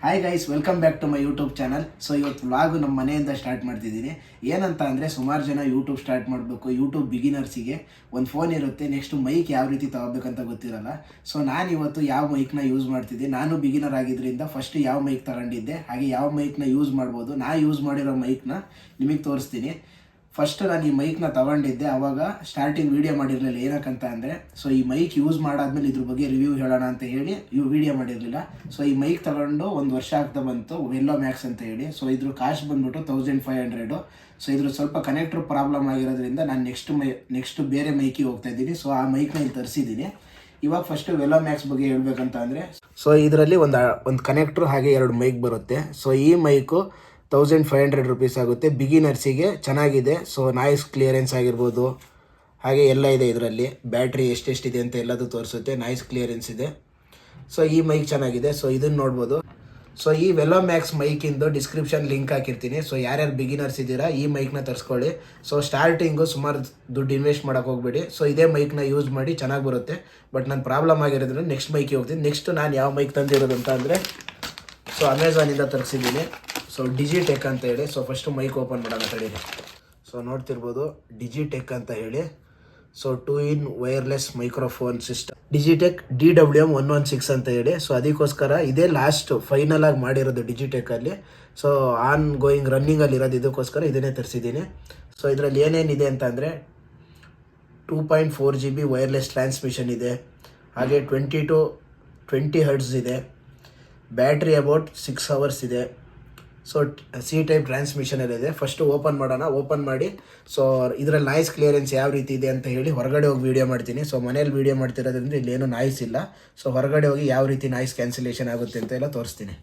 Hi guys, welcome back to my YouTube channel. So ಇವತ್ತು vlog ನಮ್ಮ ಮನೆಯಿಂದ start ಮಾಡ್ತಿದ್ದೀನಿ. ಏನಂತ ಅಂದರೆ, ಸುಮಾರು ಜನ ಯೂಟ್ಯೂಬ್ ಸ್ಟಾರ್ಟ್ ಮಾಡಬೇಕು, ಯೂಟ್ಯೂಬ್ ಬಿಗಿನರ್ಸಿಗೆ ಒಂದು ಫೋನ್ ಇರುತ್ತೆ, ನೆಕ್ಸ್ಟ್ ಮೈಕ್ ಯಾವ ರೀತಿ ತಗೋಬೇಕಂತ ಗೊತ್ತಿರಲ್ಲ. ಸೊ ನಾನು ಇವತ್ತು ಯಾವ ಮೈಕ್ನ ಯೂಸ್ ಮಾಡ್ತಿದ್ದೆ, ನಾನು ಬಿಗಿನರ್ ಆಗಿದ್ದರಿಂದ ಫಸ್ಟ್ ಯಾವ ಮೈಕ್ ತಗೊಂಡಿದ್ದೆ, ಹಾಗೆ ಯಾವ ಮೈಕ್ನ ಯೂಸ್ ಮಾಡ್ಬೋದು, ನಾ ಯೂಸ್ ಮಾಡಿರೋ ಮೈಕ್ನ ನಿಮಗೆ ತೋರಿಸ್ತೀನಿ. ಫಸ್ಟ್ ನಾನು ಈ ಮೈಕ್ನ ತಗೊಂಡಿದ್ದೆ, ಆವಾಗ ಸ್ಟಾರ್ಟಿಂಗ್ ವೀಡಿಯೋ ಮಾಡಿರಲಿಲ್ಲ. ಏನಕ್ಕಂತ ಅಂದರೆ, ಸೊ ಈ ಮೈಕ್ ಯೂಸ್ ಮಾಡಾದ್ಮೇಲೆ ಇದ್ರ ಬಗ್ಗೆ ರಿವ್ಯೂ ಹೇಳೋಣ ಅಂತ ಹೇಳಿ ವೀಡಿಯೋ ಮಾಡಿರಲಿಲ್ಲ. ಸೊ ಈ ಮೈಕ್ ತಗೊಂಡು 1 ವರ್ಷ ಆಗ್ತಾ ಬಂತು, ವೆಲ್ಲೋ ಮ್ಯಾಕ್ಸ್ ಅಂತ ಹೇಳಿ. ಸೊ ಇದ್ರ ಕಾಸ್ಟ್ ಬಂದ್ಬಿಟ್ಟು 1500. ಸೊ ಇದ್ರ ಸ್ವಲ್ಪ ಕನೆಕ್ಟ್ರ್ ಪ್ರಾಬ್ಲಮ್ ಆಗಿರೋದ್ರಿಂದ ನಾನು ನೆಕ್ಸ್ಟ್ ಬೇರೆ ಮೈಕಿಗೆ ಹೋಗ್ತಾ ಇದ್ದೀನಿ. ಸೊ ಆ ಮೈಕ್ನ ಇಲ್ಲಿ ತರಿಸಿದ್ದೀನಿ. ಇವಾಗ ಫಸ್ಟ್ ವೆಲ್ಲೋ ಮ್ಯಾಕ್ಸ್ ಬಗ್ಗೆ ಹೇಳ್ಬೇಕಂತ ಅಂದರೆ, ಸೊ ಇದರಲ್ಲಿ ಒಂದು ಕನೆಕ್ಟ್ರು ಹಾಗೆ 2 ಮೈಕ್ ಬರುತ್ತೆ. ಸೊ ಈ ಮೈಕು 1500 ರುಪೀಸ್ ಆಗುತ್ತೆ. ಬಿಗಿನರ್ಸಿಗೆ ಚೆನ್ನಾಗಿದೆ. ಸೊ ನಾಯ್ಸ್ ಕ್ಲಿಯರೆನ್ಸ್ ಆಗಿರ್ಬೋದು, ಹಾಗೆ ಎಲ್ಲ ಇದೆ ಇದರಲ್ಲಿ. ಬ್ಯಾಟ್ರಿ ಎಷ್ಟೆಷ್ಟಿದೆ ಅಂತ ಎಲ್ಲದು ತೋರಿಸುತ್ತೆ, ನಾಯ್ಸ್ ಕ್ಲಿಯರೆನ್ಸ್ ಇದೆ. ಸೊ ಈ ಮೈಕ್ ಚೆನ್ನಾಗಿದೆ. ಸೊ ಇದನ್ನು ನೋಡ್ಬೋದು. ಸೊ ಈ ವೆಲ್ಲೋ ಮ್ಯಾಕ್ಸ್ ಮೈಕಿಂದು ಡಿಸ್ಕ್ರಿಪ್ಷನ್ ಲಿಂಕ್ ಹಾಕಿರ್ತೀನಿ. ಸೊ ಯಾರ್ಯಾರು ಬಿಗಿನರ್ಸ್ ಇದ್ದೀರಾ ಈ ಮೈಕ್ನ ತರಿಸ್ಕೊಳ್ಳಿ. ಸೊ ಸ್ಟಾರ್ಟಿಂಗು ಸುಮಾರು ದುಡ್ಡು ಇನ್ವೆಸ್ಟ್ ಮಾಡೋಕೆ ಹೋಗ್ಬೇಡಿ. ಸೊ ಇದೇ ಮೈಕ್ನ ಯೂಸ್ ಮಾಡಿ, ಚೆನ್ನಾಗಿ ಬರುತ್ತೆ. ಬಟ್ ನನ್ನ ಪ್ರಾಬ್ಲಮ್ ಆಗಿರೋದ್ರಿಂದ ನೆಕ್ಸ್ಟ್ ಮೈಕಿಗೆ ಹೋಗ್ತೀನಿ. ನೆಕ್ಸ್ಟ್ ನಾನು ಯಾವ ಮೈಕ್ ತಂದಿರೋದು ಅಂತ ಅಂದರೆ, ಸೊ ಅಮೆಝಾನಿಂದ ತರಿಸಿದ್ದೀನಿ. ಸೊ ಡಿಜಿಟೆಕ್ ಅಂತ ಹೇಳಿ. ಸೊ ಫಸ್ಟು ಮೈಕ್ ಓಪನ್ ಮಾಡೋಣ ತಡೀರಿ. ಸೊ ನೋಡ್ತಿರ್ಬೋದು, ಡಿಜಿಟೆಕ್ ಅಂತ ಹೇಳಿ. So 2-in wireless microphone system, Digitech DWM116 ಅಂತ ಹೇಳಿ. ಸೊ ಅದಕ್ಕೋಸ್ಕರ ಇದೇ ಲಾಸ್ಟ್ ಫೈನಲ್ ಆಗಿ ಮಾಡಿರೋದು ಡಿಜಿಟೆಕ್ಕಲ್ಲಿ. ಸೊ ಆನ್ ಗೋಯಿಂಗ್ ರನ್ನಿಂಗಲ್ಲಿ ಇರೋದು, ಇದಕ್ಕೋಸ್ಕರ ಇದನ್ನೇ ತರಿಸಿದ್ದೀನಿ. ಸೊ ಇದರಲ್ಲಿ ಏನೇನಿದೆ ಅಂತ ಅಂದರೆ, 2.4 GB ವೈರ್ಲೆಸ್ ಟ್ರಾನ್ಸ್ಮಿಷನ್ ಇದೆ, ಹಾಗೆ 20 to 20 Hz ಇದೆ, ಬ್ಯಾಟ್ರಿ ಅಬೌಟ್ 6 hours ಇದೆ. ಸೊ ಸಿ ಟೈಪ್ ಟ್ರಾನ್ಸ್ಮಿಷನಲ್ಲಿ ಇದೆ. ಫಸ್ಟು ಓಪನ್ ಮಾಡೋಣ. ಓಪನ್ ಮಾಡಿ, ಸೊ ಇದರಲ್ಲಿ ನಾಯ್ಸ್ ಕ್ಲಿಯರೆನ್ಸ್ ಯಾವ ರೀತಿ ಇದೆ ಅಂತ ಹೇಳಿ ಹೊರಗಡೆ ಹೋಗಿ ವೀಡಿಯೋ ಮಾಡ್ತೀನಿ. ಸೊ ಮನೇಲಿ ವೀಡಿಯೋ ಮಾಡ್ತಿರೋದ್ರಿಂದ ಇಲ್ಲೇನು ನಾಯ್ಸ್ ಇಲ್ಲ. ಸೊ ಹೊರಗಡೆ ಹೋಗಿ ಯಾವ ರೀತಿ ನಾಯ್ಸ್ ಕ್ಯಾನ್ಸಲೇಷನ್ ಆಗುತ್ತೆ ಅಂತ ಎಲ್ಲ ತೋರಿಸ್ತೀನಿ.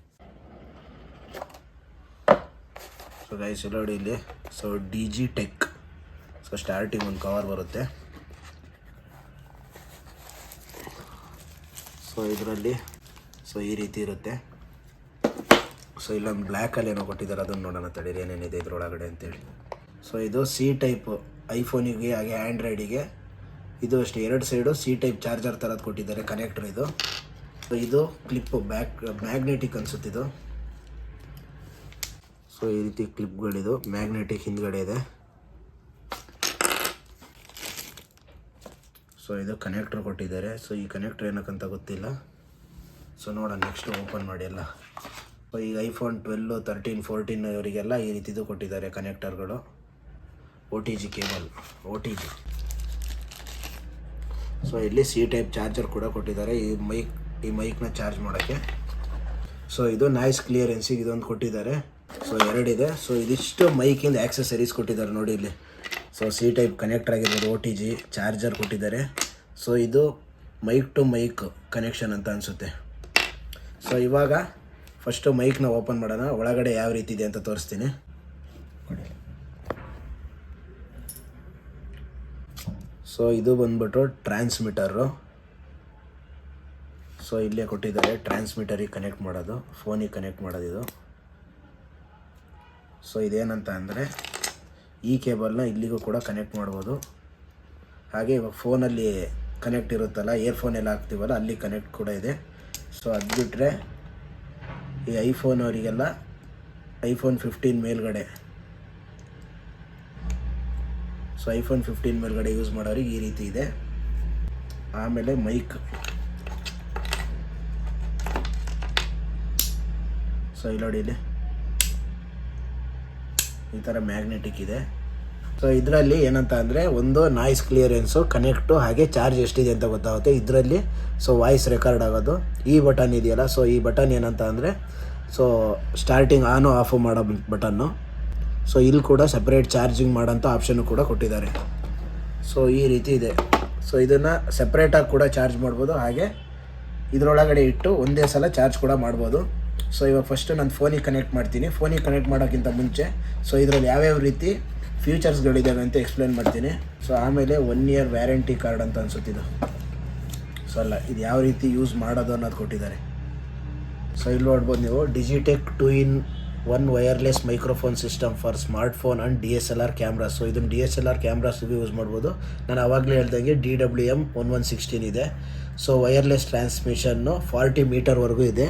ಸೊ ಗೈಸ್ ನೋಡಿ ಇಲ್ಲಿ, ಸೊ ಡಿಜಿಟೆಕ್. ಸೊ ಸ್ಟಾರ್ಟಿಂಗ್ ಒಂದು ಕವರ್ ಬರುತ್ತೆ. ಸೊ ಇದರಲ್ಲಿ ಸೊ ಈ ರೀತಿ ಇರುತ್ತೆ. ಸೊ ಇಲ್ಲೊಂದು ಬ್ಲ್ಯಾಕಲ್ಲಿ ಏನೋ ಕೊಟ್ಟಿದ್ದಾರೆ, ಅದನ್ನು ನೋಡೋಣ ತಡೀರಿ ಏನೇನಿದೆ ಇದರೊಳಗಡೆ ಅಂತೇಳಿ. ಸೊ ಇದು ಸಿ ಟೈಪ್ ಐಫೋನಿಗೆ ಹಾಗೆ ಆ್ಯಂಡ್ರಾಯ್ಡಿಗೆ ಇದು ಅಷ್ಟೇ 2 ಸೈಡು ಸಿ ಟೈಪ್ ಚಾರ್ಜರ್ ಥರದ್ದು ಕೊಟ್ಟಿದ್ದಾರೆ, ಕನೆಕ್ಟ್ರ್ ಇದು. ಸೊ ಇದು ಕ್ಲಿಪ್ಪು ಮ್ಯಾಗ್ನೆಟಿಕ್ ಅನಿಸುತ್ತಿದ್ದು. ಸೊ ಈ ರೀತಿ ಕ್ಲಿಪ್ಗಳಿದು ಮ್ಯಾಗ್ನೆಟಿಕ್ ಹಿಂದ್ಗಡೆ ಇದೆ. ಸೊ ಇದು ಕನೆಕ್ಟ್ರ್ ಕೊಟ್ಟಿದ್ದಾರೆ. ಸೊ ಈ ಕನೆಕ್ಟ್ರ್ ಏನಕ್ಕಂತ ಗೊತ್ತಿಲ್ಲ. ಸೊ ನೋಡೋಣ ನೆಕ್ಸ್ಟ್ ಓಪನ್ ಮಾಡಿ ಎಲ್ಲ. ಸೊ ಈಗ iPhone 12, 13, 14 ಅವರಿಗೆಲ್ಲ ಈ ರೀತಿದು ಕೊಟ್ಟಿದ್ದಾರೆ ಕನೆಕ್ಟರ್ಗಳು. OTG cable, OTG. ಸೊ ಇಲ್ಲಿ ಸಿ ಟೈಪ್ ಚಾರ್ಜರ್ ಕೂಡ ಕೊಟ್ಟಿದ್ದಾರೆ ಈ ಮೈಕ್ನ ಚಾರ್ಜ್ ಮಾಡೋಕ್ಕೆ. ಸೊ ಇದು ನಾಯ್ಸ್ ಕ್ಲಿಯರೆನ್ಸಿಗೆ ಇದೊಂದು ಕೊಟ್ಟಿದ್ದಾರೆ. ಸೊ 2 ಇದೆ. ಸೊ ಇದಿಷ್ಟು ಮೈಕಿಂದ ಆ್ಯಕ್ಸೆಸರೀಸ್ ಕೊಟ್ಟಿದ್ದಾರೆ ನೋಡಿ ಇಲ್ಲಿ. ಸೊ ಸಿ ಟೈಪ್ ಕನೆಕ್ಟರ್ ಆಗಿರ್ಬೋದು, OTG ಚಾರ್ಜರ್ ಕೊಟ್ಟಿದ್ದಾರೆ. ಸೊ ಇದು ಮೈಕ್ ಟು ಮೈಕ್ ಕನೆಕ್ಷನ್ ಅಂತ ಅನಿಸುತ್ತೆ. ಸೊ ಇವಾಗ ಫಸ್ಟು ಮೈಕ್ನ ಓಪನ್ ಮಾಡೋಣ, ಒಳಗಡೆ ಯಾವ ರೀತಿ ಇದೆ ಅಂತ ತೋರಿಸ್ತೀನಿ. ಸೊ ಇದು ಬಂದ್ಬಿಟ್ಟು ಟ್ರಾನ್ಸ್ಮಿಟರು. ಸೊ ಇಲ್ಲೇ ಕೊಟ್ಟಿದ್ದಾರೆ ಟ್ರಾನ್ಸ್ಮಿಟರಿಗೆ ಕನೆಕ್ಟ್ ಮಾಡೋದು, ಫೋನಿಗೆ ಕನೆಕ್ಟ್ ಮಾಡೋದು ಇದು. ಸೊ ಇದೇನಂತ ಅಂದರೆ, ಈ ಕೇಬಲ್ನ ಇಲ್ಲಿಗೂ ಕೂಡ ಕನೆಕ್ಟ್ ಮಾಡ್ಬೋದು. ಹಾಗೆ ಇವಾಗ ಫೋನಲ್ಲಿ ಕನೆಕ್ಟ್ ಇರುತ್ತಲ್ಲ, ಇಯರ್ಫೋನ್ ಎಲ್ಲ ಹಾಕ್ತೀವಲ್ಲ, ಅಲ್ಲಿ ಕನೆಕ್ಟ್ ಕೂಡ ಇದೆ. ಸೊ ಅದು ಬಿಟ್ಟರೆ ಈ ಐಫೋನ್ ಅವರಿಗೆಲ್ಲ iPhone 15 ಮೇಲ್ಗಡೆ, ಸೊ iPhone 15 ಮೇಲ್ಗಡೆ ಯೂಸ್ ಮಾಡೋರಿಗೆ ಈ ರೀತಿ ಇದೆ. ಆಮೇಲೆ ಮೈಕ್, ಸೊ ಇಲ್ಲಿ ನೋಡಿ ಇಲ್ಲಿ ಈ ಥರ ಮ್ಯಾಗ್ನೆಟಿಕ್ ಇದೆ. ಸೊ ಇದರಲ್ಲಿ ಏನಂತ ಅಂದರೆ, ಒಂದು ನಾಯ್ಸ್ ಕ್ಲಿಯರೆನ್ಸು, ಕನೆಕ್ಟು, ಹಾಗೆ ಚಾರ್ಜ್ ಎಷ್ಟಿದೆ ಅಂತ ಗೊತ್ತಾಗುತ್ತೆ ಇದರಲ್ಲಿ. ಸೊ ವಾಯ್ಸ್ ರೆಕಾರ್ಡ್ ಆಗೋದು. ಈ ಬಟನ್ ಇದೆಯಲ್ಲ, ಸೊ ಈ ಬಟನ್ ಏನಂತ ಅಂದರೆ, ಸೊ ಸ್ಟಾರ್ಟಿಂಗ್ ಆನು ಆಫು ಮಾಡೋ ಬಟನ್ನು. ಸೊ ಇಲ್ಲಿ ಕೂಡ ಸಪ್ರೇಟ್ ಚಾರ್ಜಿಂಗ್ ಮಾಡೋಂಥ ಆಪ್ಷನ್ನು ಕೂಡ ಕೊಟ್ಟಿದ್ದಾರೆ. ಸೊ ಈ ರೀತಿ ಇದೆ. ಸೊ ಇದನ್ನು ಸಪ್ರೇಟಾಗಿ ಕೂಡ ಚಾರ್ಜ್ ಮಾಡ್ಬೋದು, ಹಾಗೆ ಇದರೊಳಗಡೆ ಇಟ್ಟು ಒಂದೇ ಸಲ ಚಾರ್ಜ್ ಕೂಡ ಮಾಡ್ಬೋದು. ಸೊ ಇವಾಗ ಫಸ್ಟು ನಾನು ಫೋನಿಗೆ ಕನೆಕ್ಟ್ ಮಾಡ್ತೀನಿ. ಫೋನಿಗೆ ಕನೆಕ್ಟ್ ಮಾಡೋಕ್ಕಿಂತ ಮುಂಚೆ ಸೊ ಇದರಲ್ಲಿ ಯಾವ್ಯಾವ ರೀತಿ ಫ್ಯೂಚರ್ಸ್ಗಳಿದ್ದಾವೆ ಅಂತ ಎಕ್ಸ್ಪ್ಲೇನ್ ಮಾಡ್ತೀನಿ. ಸೊ ಆಮೇಲೆ 1 year ವ್ಯಾರಂಟಿ ಕಾರ್ಡ್ ಅಂತ ಅನಿಸುತ್ತಿದ್ದು. ಸೊ ಅಲ್ಲ, ಇದು ಯಾವ ರೀತಿ ಯೂಸ್ ಮಾಡೋದು ಅನ್ನೋದು ಕೊಟ್ಟಿದ್ದಾರೆ. ಸೊ ಇಲ್ಲಿ ನೋಡ್ಬೋದು ನೀವು, Digitech 2-in-1 wireless microphone system for smartphone and DSLR camera. So ಇದನ್ನು DSLR ಕ್ಯಾಮ್ರಾಸ್ಗೂ ಯೂಸ್ ಮಾಡ್ಬೋದು. ನಾನು ಆವಾಗಲೇ ಹೇಳ್ದಂಗೆ DWM116 ಇದೆ. ಸೊ ವೈರ್ಲೆಸ್ ಟ್ರಾನ್ಸ್ಮಿಷನ್ನು 40 ಮೀಟರ್ವರೆಗೂ ಇದೆ.